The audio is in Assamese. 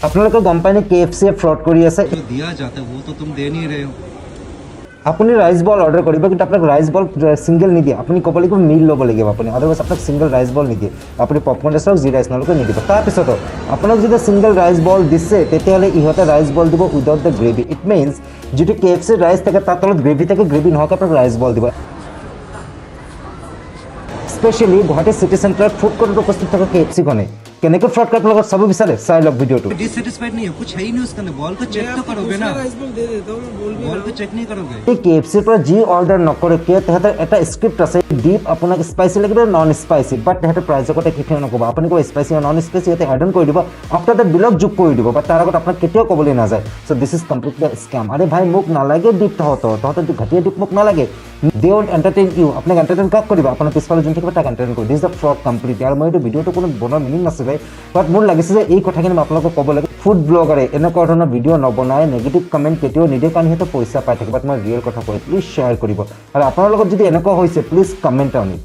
আপোনালোকে গম পায় নে KFC ফ্ৰড কৰি আছে जो दिया जाता है वो तो तुम दे नहीं रहे हो। আপুনি ৰাইচ বল অৰ্ডাৰ কৰিব কিন্তু আপোনাক ৰাইচ বল সিঙ্গেল নিদিয়ে আপুনি ক'ব লাগিব মিল ল'ব লাগিব আপুনি আদাৰৱাইজ আপোনাক সিঙ্গেল ৰাইচ বল নিদিয়ে আপুনি পপকৰ্ন ৰাইচ জি ৰাইচ নলকে নিদিব তাৰপিছত আপোনাক যদি সিঙ্গেল ৰাইচ বল দিছে তেতিয়াহ'লে ইহঁতে ৰাইচ বল দিব without the gravy it means যিটো KFC ৰাইচ থাকে তাৰ তলত গ্ৰেভি থাকে গ্ৰেভি নহকে আপোনাক ৰাইচ বল দিব স্পেশালি গুৱাহাটী সিটি সেন্টাৰত ফুড কোৰ্টত উপস্থিত থকা KFC খনে কেনেকৈ ফ্ৰড কৰে আপোনালোকে চাব বিচাৰে চাই লওক ভিডিঅ'টো डिससेटिस्फाइड नहीं है, कुछ है ही नहीं उसके अंदर। बॉल को चेक तो करोगे ना, बॉल को चेक नहीं करोगे। এই KFC ৰ পৰা যি অৰ্ডাৰ নকৰে কিয় তেহেঁতৰ এটা স্ক্ৰিপ্ট আছে ডিপ আপোনাক স্পাইচি লাগিব নন স্পাইচি বাট তেহেঁতৰ প্ৰাইজৰ কথা কেতিয়াও নক'ব আপুনি ক'ব স্পাইচি নন স্পাইচি ইয়াতে এড অন কৰি দিব আফটাৰ দ্য বিলক যোগ কৰি দিব বাট তাৰ আগত আপোনাক কেতিয়াও ক'বলৈ নাযায় চ' দিছ ইজ কমপ্লিটলি স্কেম আৰে ভাই মোক নালাগে ডিপ তহঁতৰ ঘাটিয়া ডিপ মোক নালাগে দে ওন্ট এণ্টাৰটেইন ইউ আপোনাক এণ্টাৰটেইন কাক কৰিব আপোনাৰ পিছফালে যোন থাকিব তাক এণ্টাৰটেইন কৰিব দিছ দ্য ফ্ৰড কমপ্লিট আৰু মই এইটো ভিডিঅ'টো কোনো বনোৱাৰ মিনিং নাছিলে বাট মোৰ লাগিছে যে এই কথাখিনি মই আপোনালোকক ক'ব লাগে ফুড ব্লগাৰে এনেকুৱা ধৰণৰ ভিডিঅ' নবনায় নেগেটিভ কমেণ্ট কেতিয়াও নিদিয়ে কাৰণ সিহঁতে পইচা পাই থাকে বাট মই ৰিয়েল কথা কৈ প্লিজ শ্বেয়াৰ কৰিব আৰু আপোনাৰ লগত যদি এনেকুৱা হৈছে প্লিজ কমেণ্ট অন ইট